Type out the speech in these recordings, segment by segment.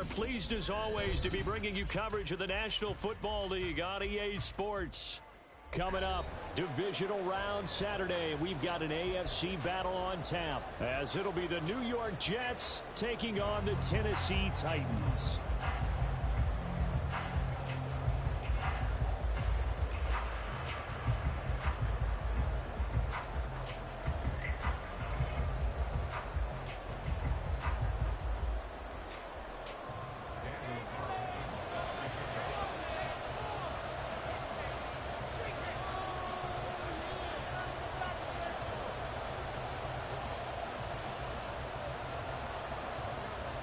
are pleased as always to be bringing you coverage of the National Football League on EA Sports. Coming up, divisional round Saturday, we've got an AFC battle on tap, as it'll be the New York Jets taking on the Tennessee Titans.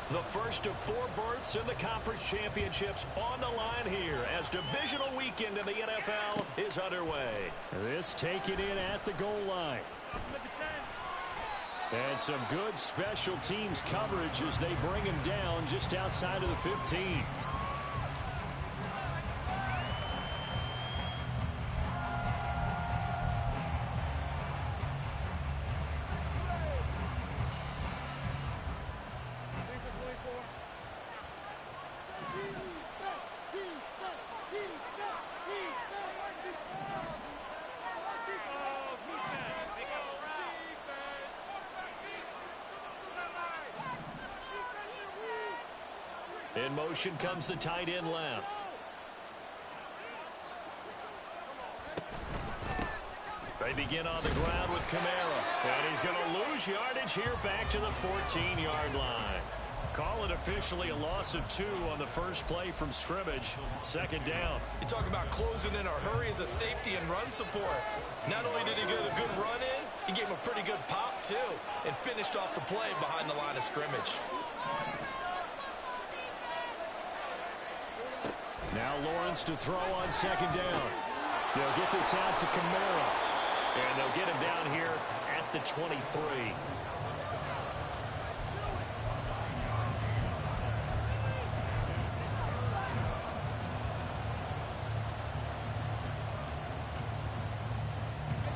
The first of 4 berths in the conference championships on the line here as divisional weekend in the NFL is underway. This taken in at the goal line. And some good special teams coverage as they bring him down just outside of the 15. In motion comes the tight end left. They begin on the ground with Kamara. And he's going to lose yardage here back to the 14-yard line. Call it officially a loss of 2 on the first play from scrimmage. Second down. You talk about closing in a hurry as a safety and run support. Not only did he get a good run in, he gave him a pretty good pop too and finished off the play behind the line of scrimmage. Now Lawrence to throw on second down. They'll get this out to Kamara. And they'll get him down here at the 23.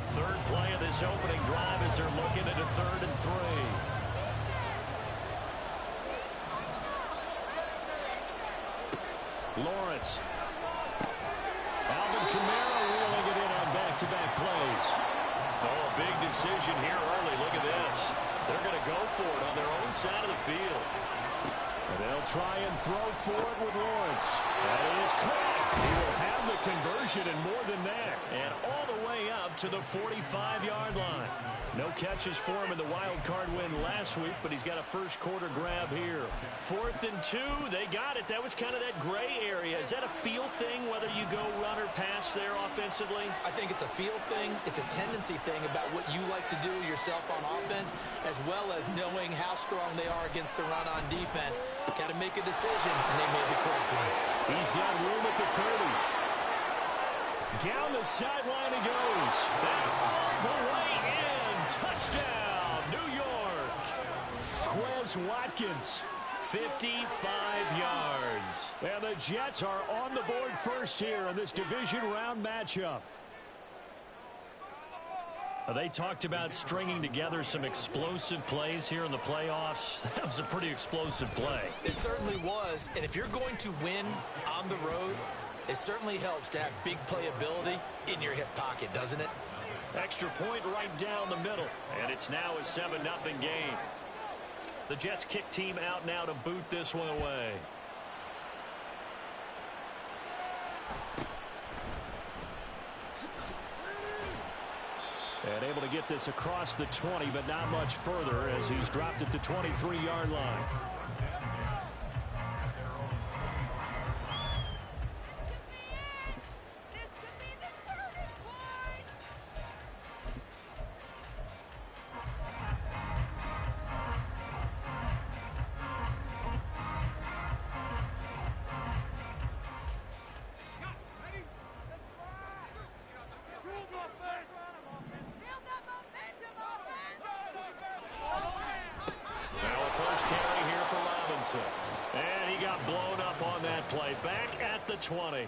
Third play of this opening drive as they're looking at a 3rd and 3. Lawrence. Alvin Kamara reeling it in on back-to-back plays. Oh, a big decision here early. Look at this. They're going to go for it on their own side of the field. And they'll try and throw for it with Lawrence. That is caught. He will have the conversion and more than that. And all the way up to the 45-yard line. No catches for him in the wild card win last week, but he's got a first quarter grab here. 4th and 2, they got it. That was kind of that gray area. Is that a feel thing, whether you go run or pass there offensively? I think it's a feel thing. It's a tendency thing about what you like to do yourself on offense, as well as knowing how strong they are against the run on defense. Got to make a decision, and they made the correct one. He's got room at the 30. Down the sideline he goes. Back all the way in. Touchdown, New York. Quez Watkins, 55 yards. And the Jets are on the board first here in this division round matchup. They talked about stringing together some explosive plays here in the playoffs. That was a pretty explosive play. It certainly was. And if you're going to win on the road, it certainly helps to have big playability in your hip pocket, doesn't it? Extra point right down the middle. And it's now a 7-0 game. The Jets kick team out now to boot this one away. And able to get this across the 20, but not much further as he's dropped at the 23-yard line. And he got blown up on that play. Back at the 20.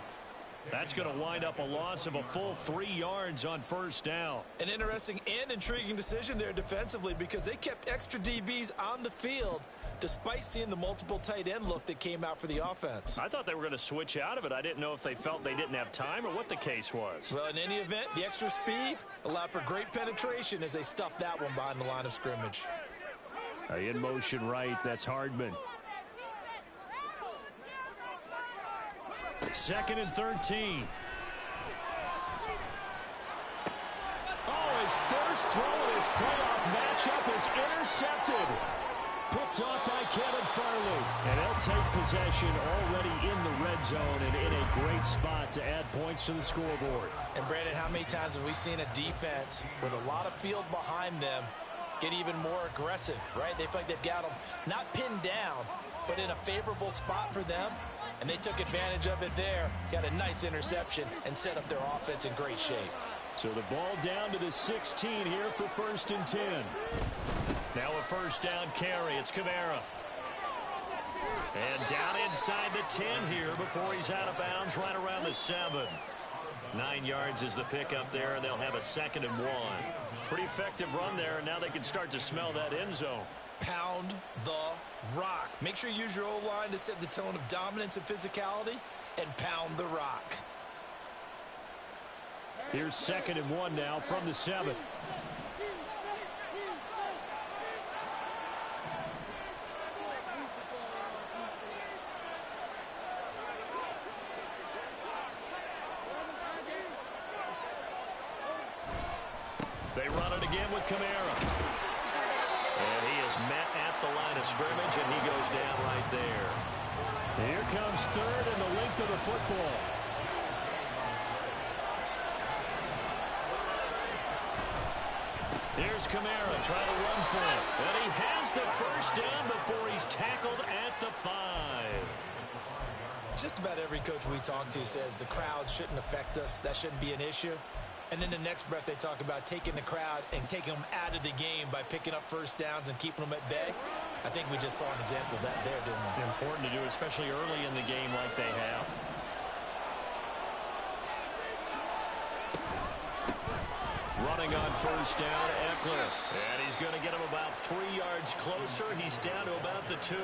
That's going to wind up a loss of a full 3 yards on first down. An interesting and intriguing decision there defensively because they kept extra DBs on the field despite seeing the multiple tight end look that came out for the offense. I thought they were going to switch out of it. I didn't know if they felt they didn't have time or what the case was. Well, in any event, the extra speed allowed for great penetration as they stuffed that one behind the line of scrimmage. In motion right, that's Hardman. 2nd and 13. Oh, his first throw in his playoff matchup is intercepted. Picked off by Kevin Farley. And they'll take possession already in the red zone and in a great spot to add points to the scoreboard. And, Brandon, how many times have we seen a defense with a lot of field behind them get even more aggressive, right? They feel like they've got them not pinned down, but in a favorable spot for them. And they took advantage of it there, got a nice interception, and set up their offense in great shape. So the ball down to the 16 here for 1st and 10. Now a first down carry. It's Kamara. And down inside the 10 here before he's out of bounds right around the 7. 9 yards is the pickup there, and they'll have a 2nd and 1. Pretty effective run there, and now they can start to smell that end zone. Pound the rock. Make sure you use your O-line to set the tone of dominance and physicality, and pound the rock. Here's 2nd and 1 now from the 7. They run it again with Kamara. And he is met at the line of scrimmage, and he goes down right there. Here comes 3rd and the length of the football. Here's Kamara trying to run for it. And he has the first down before he's tackled at the 5. Just about every coach we talk to says the crowd shouldn't affect us. That shouldn't be an issue. And in the next breath, they talk about taking the crowd and taking them out of the game by picking up first downs and keeping them at bay. I think we just saw an example of that there, didn't we? Important to do, especially early in the game like they have. Running on first down, Eckler. And he's going to get him about 3 yards closer. He's down to about the 2.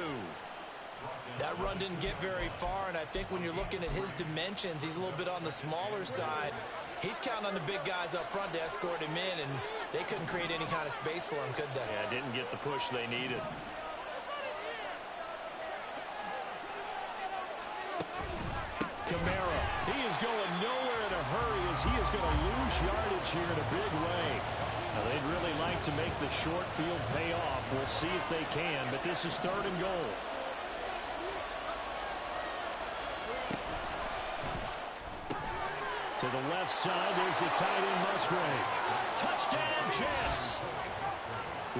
That run didn't get very far, and I think when you're looking at his dimensions, he's a little bit on the smaller side. He's counting on the big guys up front to escort him in, and they couldn't create any kind of space for him, could they? Yeah, didn't get the push they needed. Kamara, he is going nowhere in a hurry as he is going to lose yardage here in a big way. Now, they'd really like to make the short field pay off. We'll see if they can, but this is 3rd and goal. To the left side, there's the tight end Musgrave. Touchdown, Jets.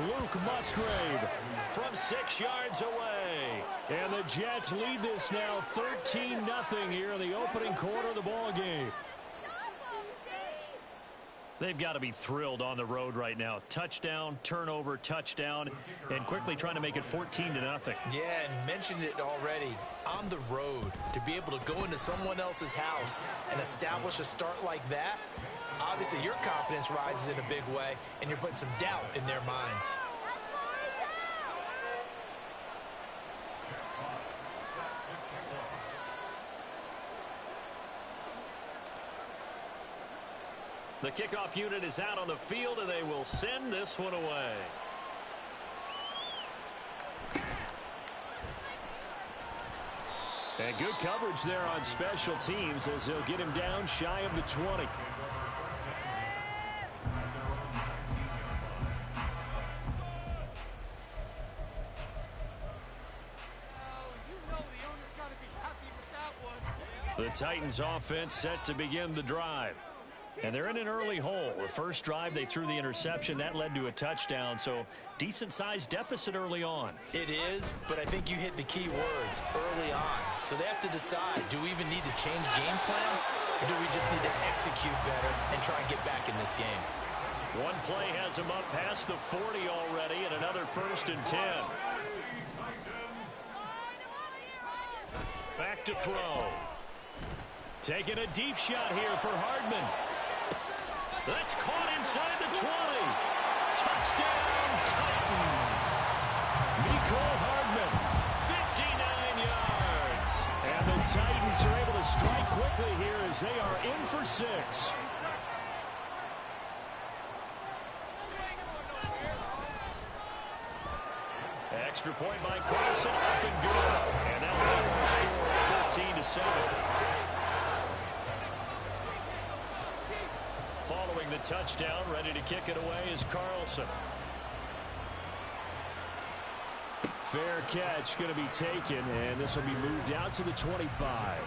Luke Musgrave from 6 yards away. And the Jets lead this now 13-0 here in the opening quarter of the ball game. They've got to be thrilled on the road right now. Touchdown, turnover, touchdown, and quickly trying to make it 14-0. Yeah, and mentioned it already. On the road, to be able to go into someone else's house and establish a start like that, obviously your confidence rises in a big way, and you're putting some doubt in their minds. The kickoff unit is out on the field, and they will send this one away. And good coverage there on special teams as they'll get him down shy of the 20. The Titans offense set to begin the drive. And they're in an early hole. The first drive, they threw the interception. That led to a touchdown, so decent-sized deficit early on. It is, but I think you hit the key words, early on. So they have to decide, do we even need to change game plan, or do we just need to execute better and try and get back in this game? One play has him up past the 40 already, and another 1st and 10. Back to throw. Taking a deep shot here for Hardman. That's caught inside the 20. Touchdown, Titans. Mecole Hardman Titans are able to strike quickly here as they are in for 6. Extra point by Carlson, up and good. And that will make the score 14-7. Following the touchdown, ready to kick it away is Carlson. Fair catch going to be taken, and this will be moved out to the 25.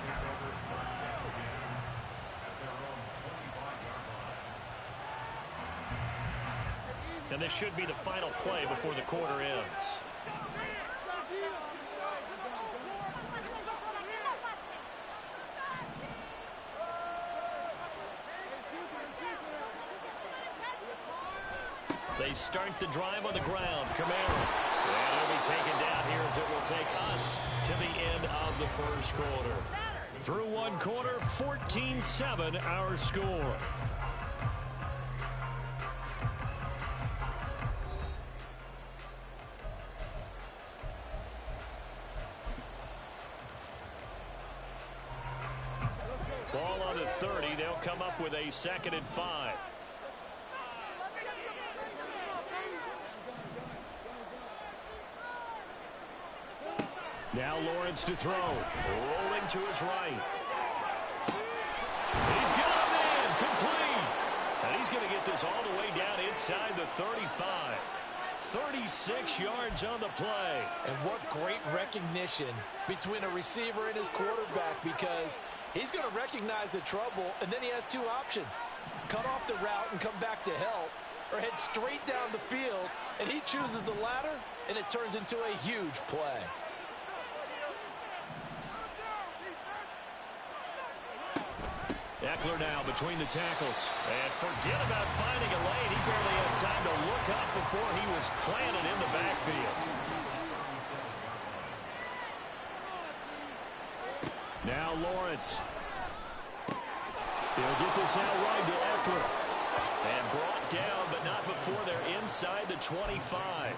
And this should be the final play before the quarter ends. They start the drive on the ground. Camara. And it'll be taken down here as it will take us to the end of the first quarter. Through one quarter, 14-7 our score. Ball on the 30. They'll come up with a 2nd and 5. Now Lawrence to throw. Rolling to his right. He's got a man. Complete. And he's going to get this all the way down inside the 35. 36 yards on the play. And what great recognition between a receiver and his quarterback, because he's going to recognize the trouble, and then he has 2 options. Cut off the route and come back to help, or head straight down the field, and he chooses the latter, and it turns into a huge play. Eckler now between the tackles. And forget about finding a lane. He barely had time to look up before he was planted in the backfield. Now Lawrence. He'll get this out wide to Eckler. And brought down, but not before they're inside the 25.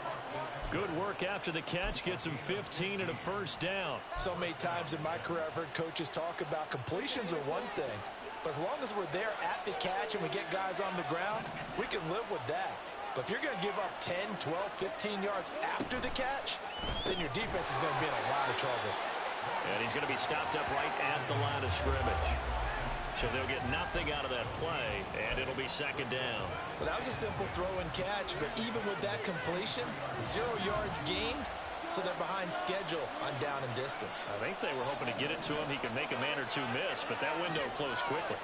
Good work after the catch. Gets him 15 and a first down. So many times in my career I've heard coaches talk about completions are one thing. But as long as we're there at the catch and we get guys on the ground, we can live with that. But if you're going to give up 10, 12, 15 yards after the catch, then your defense is going to be in a lot of trouble. And he's going to be stopped up right at the line of scrimmage. So they'll get nothing out of that play, and it'll be 2nd down. Well, that was a simple throw and catch, but even with that completion, 0 yards gained, so they're behind schedule on down and distance. I think they were hoping to get it to him. He could make a man or 2 miss, but that window closed quickly.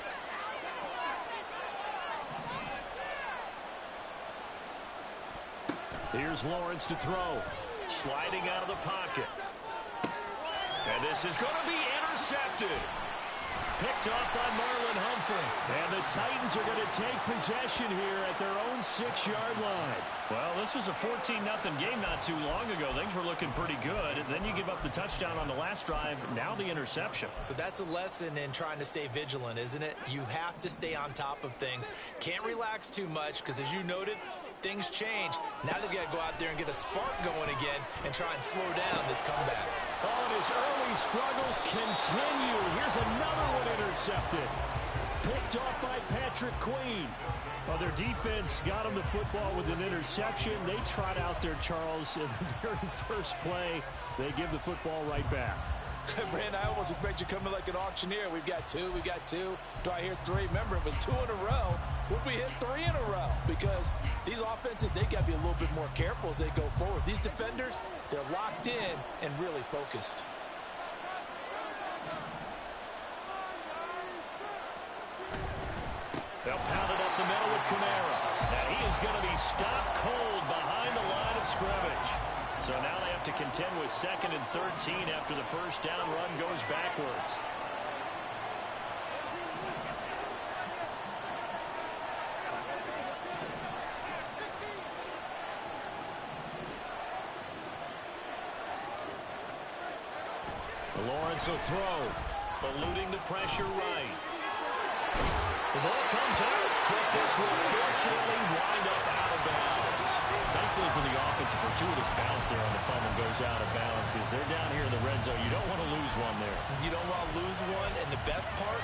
Here's Lawrence to throw. Sliding out of the pocket. And this is going to be intercepted. Picked off by Marlon Humphrey. And the Titans are going to take possession here at their own 6-yard line. Well, this was a 14-0 game not too long ago. Things were looking pretty good. And then you give up the touchdown on the last drive. Now the interception. So that's a lesson in trying to stay vigilant, isn't it? You have to stay on top of things. Can't relax too much because, as you noted, things change. Now they've got to go out there and get a spark going again and try and slow down this comeback. Oh, and his early struggles continue. Here's another one intercepted. Picked off by Patrick Queen. Well, their defense got him the football with an interception. They trot out there, Charles, in the very first play. They give the football right back. Brand, I almost expect you coming like an auctioneer. We've got 2, we've got 2. Do I hear 3? Remember, it was 2 in a row. Would we hit 3 in a row? Because these offenses, they got to be a little bit more careful as they go forward. These defenders, they're locked in and really focused. They'll pound it up the middle with Camara. Now he is going to be stopped cold behind the line of scrimmage. So now they have to contend with 2nd and 13 after the first down run goes backwards. Lawrence will throw, eluding the pressure right. The ball comes out, but this will fortunately wind up out of bounds. Thankfully for the offense, a fortuitous bounce there on the fumble goes out of bounds because they're down here in the red zone. You don't want to lose one there. You don't want to lose one, and the best part,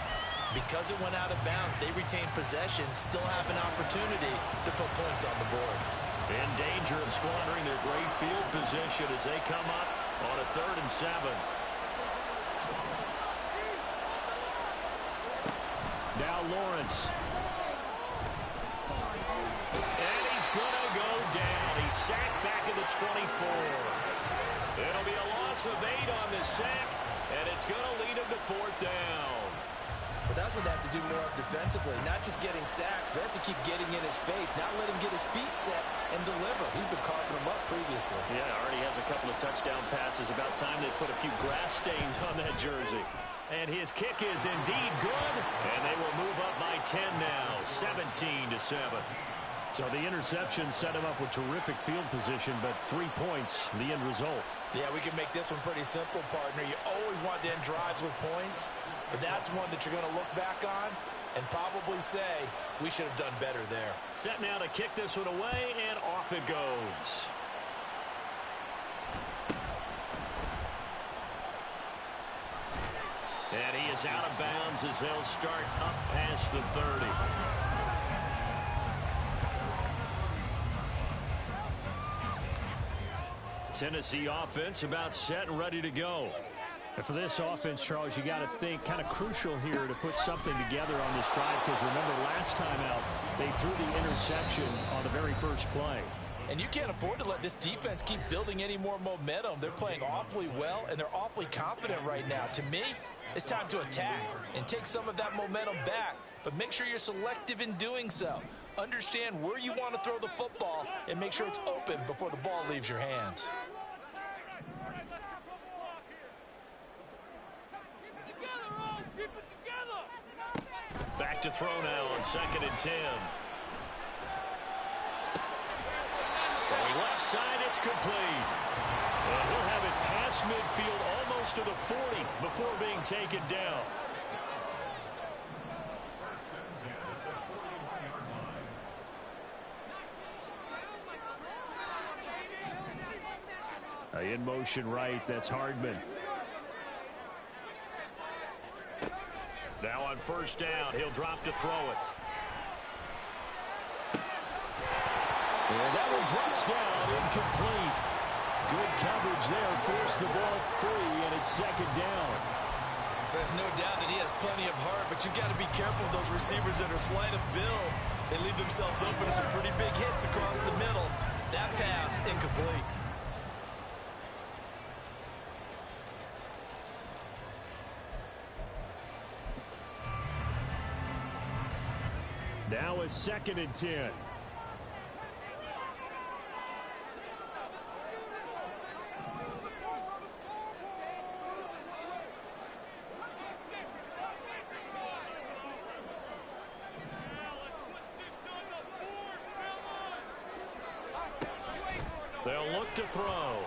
because it went out of bounds, they retain possession, still have an opportunity to put points on the board. In danger of squandering their great field position as they come up on a 3rd and 7. Now Lawrence. And he's going to go down. He's sacked back at the 24. It'll be a loss of 8 on the sack, and it's going to lead him to 4th down. But that's what they have to do more of defensively, not just getting sacks, but have to keep getting in his face, not let him get his feet set and deliver. He's been carving them up previously. Yeah, already has a couple of touchdown passes. About time they put a few grass stains on that jersey. And his kick is indeed good, and they will move up by 10 now, 17-7. So the interception set him up with terrific field position, but 3 points, the end result. Yeah, we can make this one pretty simple, partner. You always want to end drives with points, but that's one that you're going to look back on and probably say, we should have done better there. Set now to kick this one away, and off it goes. And he is out of bounds as they'll start up past the 30. Tennessee offense about set and ready to go. And for this offense, Charles, you got to think kind of crucial here to put something together on this drive because remember last time out they threw the interception on the very first play. And you can't afford to let this defense keep building any more momentum. They're playing awfully well, and they're awfully confident right now. To me, it's time to attack and take some of that momentum back. But make sure you're selective in doing so. Understand where you want to throw the football and make sure it's open before the ball leaves your hands. Back to throw now on 2nd and 10. Throwing left side, it's complete. And he'll have it past midfield almost to the 40 before being taken down. In motion right, that's Hardman. Now on 1st down, he'll drop to throw it. And that one drops down, incomplete. Good coverage there, forced the ball free, and it's 2nd down. There's no doubt that he has plenty of heart, but you've got to be careful of those receivers that are slight of build. They leave themselves open to some pretty big hits across the middle. That pass, incomplete. Now is 2nd and 10. They'll look to throw.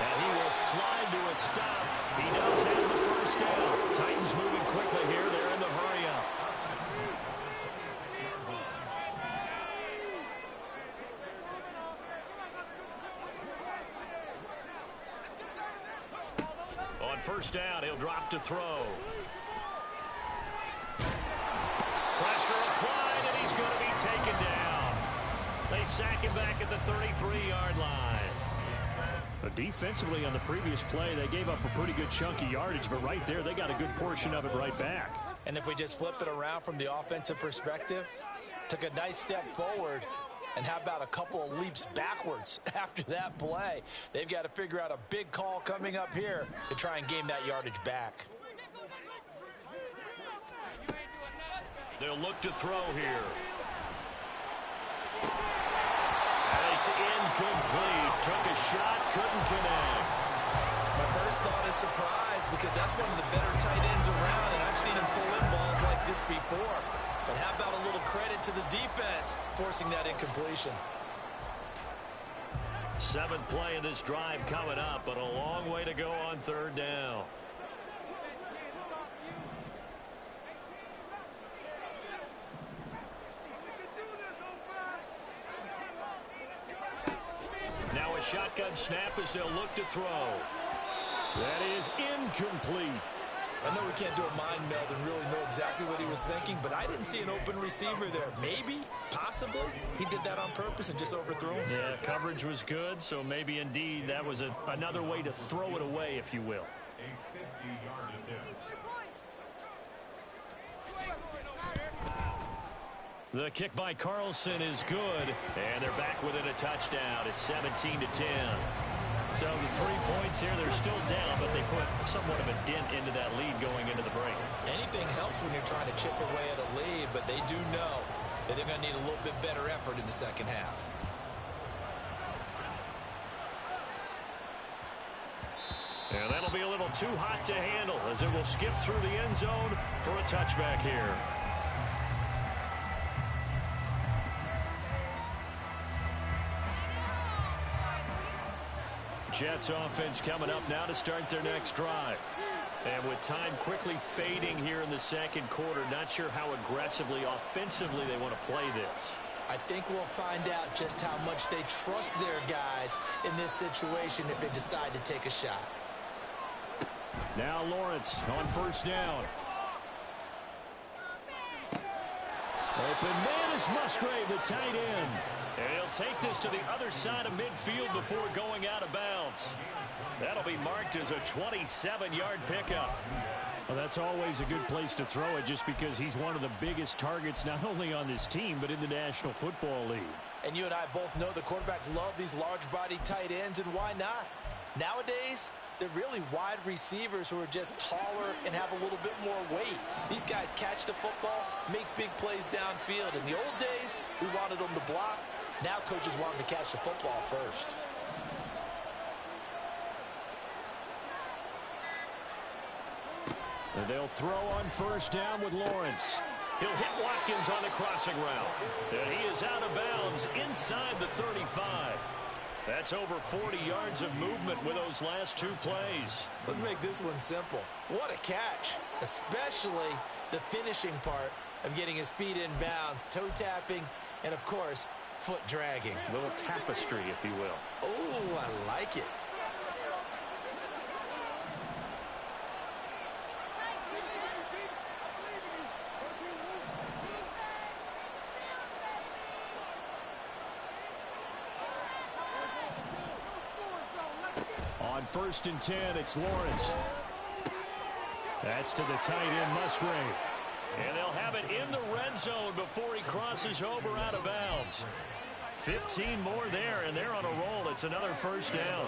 And he will slide to a stop. He does have the 1st down. Titans moving quickly here. They're in the hurry up. On 1st down, he'll drop to throw. Pressure applied, and he's going to be taken down. They sack him back at the 33-yard line. But defensively on the previous play, they gave up a pretty good chunk of yardage, but right there, they got a good portion of it right back. And if we just flip it around from the offensive perspective, took a nice step forward, and how about a couple of leaps backwards after that play? They've got to figure out a big call coming up here to try and gain that yardage back. They'll look to throw here. And it's incomplete. Took a shot, couldn't connect. My first thought is surprise because that's one of the better tight ends around, and I've seen him pull in balls like this before. But how about a little credit to the defense forcing that incompletion? 7th play of this drive coming up, but a long way to go on 3rd down. shotgun snap as they'll look to throw. That is incomplete. I know we can't do a mind meld and really know exactly what he was thinking, but I didn't see an open receiver there. Maybe, possibly, he did that on purpose and just overthrew him. Yeah, coverage was good, so maybe indeed that was another way to throw it away, if you will. The kick by Carlson is good, and they're back within a touchdown. It's 17-10. So the 3 points here, they're still down, but they put somewhat of a dent into that lead going into the break. Anything helps when you're trying to chip away at a lead, but they do know that they're going to need a little bit better effort in the second half. And that'll be a little too hot to handle as it will skip through the end zone for a touchback here. Jets offense coming up now to start their next drive. And with time quickly fading here in the second quarter, not sure how aggressively, offensively they want to play this. I think we'll find out just how much they trust their guys in this situation if they decide to take a shot. Now Lawrence on first down. Open man is Musgrave, the tight end. And he'll take this to the other side of midfield before going out of bounds. That'll be marked as a 27-yard pickup. Well, that's always a good place to throw it just because he's one of the biggest targets not only on this team but in the National Football League. And you and I both know the quarterbacks love these large-body tight ends, and why not? Nowadays, they're really wide receivers who are just taller and have a little bit more weight. These guys catch the football, make big plays downfield. In the old days, we wanted them to block. Now coaches want them to catch the football first. And they'll throw on first down with Lawrence. He'll hit Watkins on the crossing route. And he is out of bounds inside the 35. That's over 40 yards of movement with those last two plays. Let's make this one simple. What a catch, especially the finishing part of getting his feet in bounds, toe tapping, and of course, foot dragging. A little tapestry, if you will. Oh, I like it. On 1st and 10, it's Lawrence. That's to the tight end, Musgrave. And they'll have it in the red zone before he crosses over out of bounds. 15 more there, and they're on a roll. It's another first down.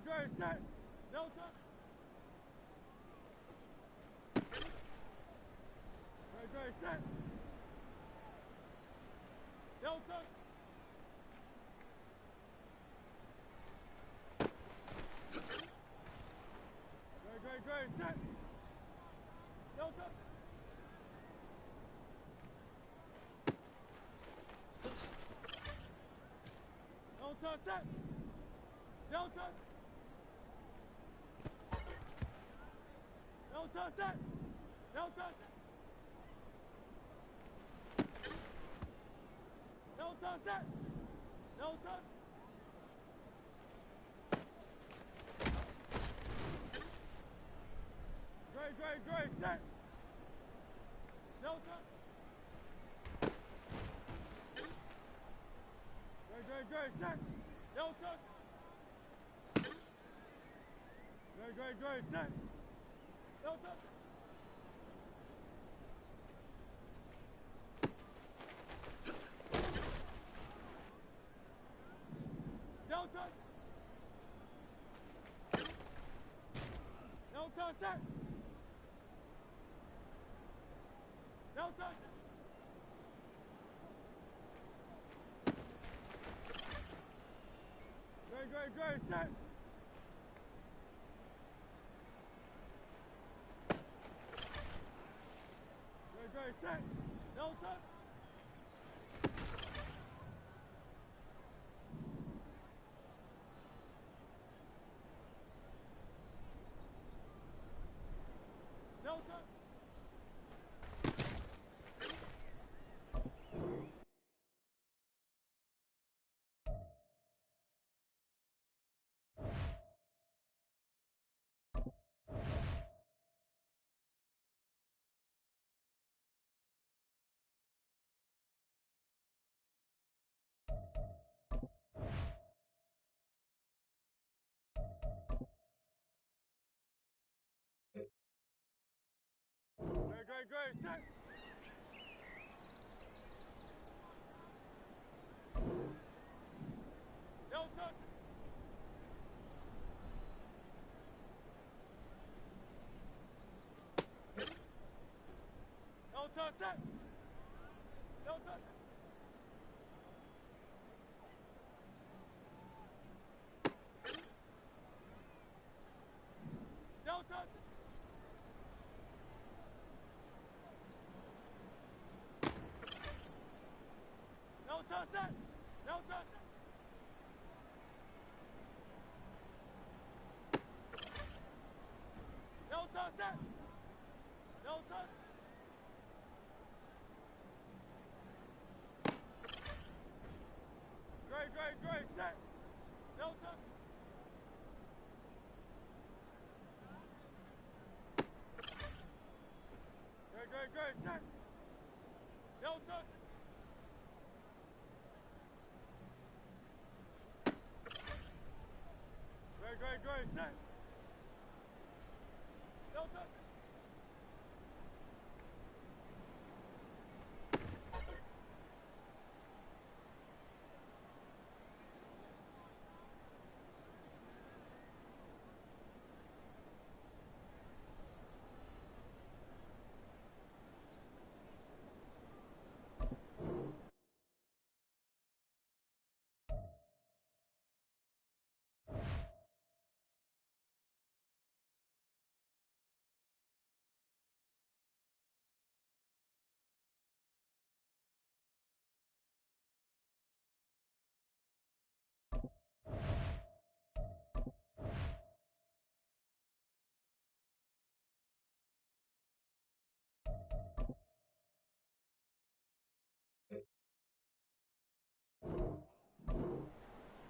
great, set. Delta. Great, set. Delta. Great, set. Delta. Delta, set. Delta. Delta, set. Delta, set. Delta, set. Delta. Great, set. Delta. Great, set. Delta. Great, set. Delta. Delta. Delta, set. Delta. Great, set. Great, set. Delta. Delta. Great, set. Delta. Delta, set. Delta. Delta. Delta, set. Delta. Delta, set. Delta. Great, set. Delta. Great, set. Delta. Great, set. Delta.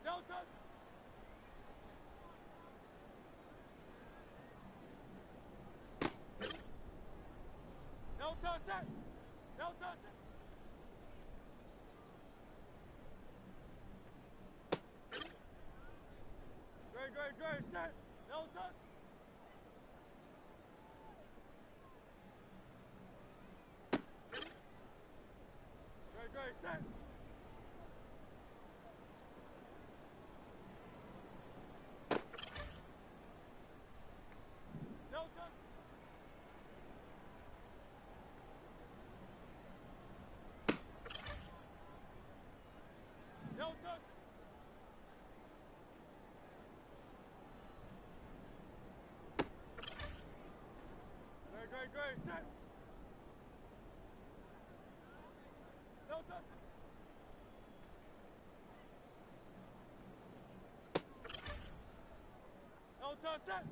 Delta. Delta, set. Delta, set. Great, set. Delta. Great, set. set.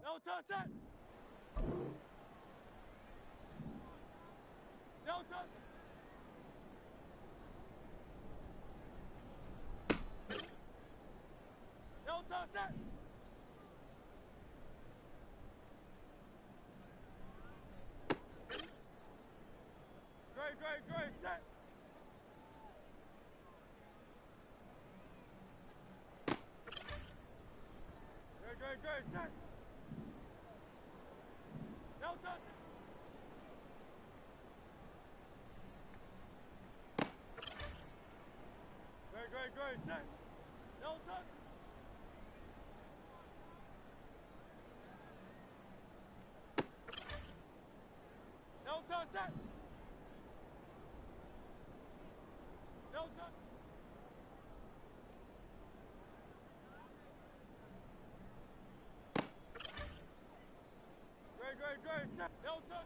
No touch set. No touch. No touch set. Great, set. Great, set. No touch. Great, set. No touch. No touch, set. No touch. Great, set. No touch.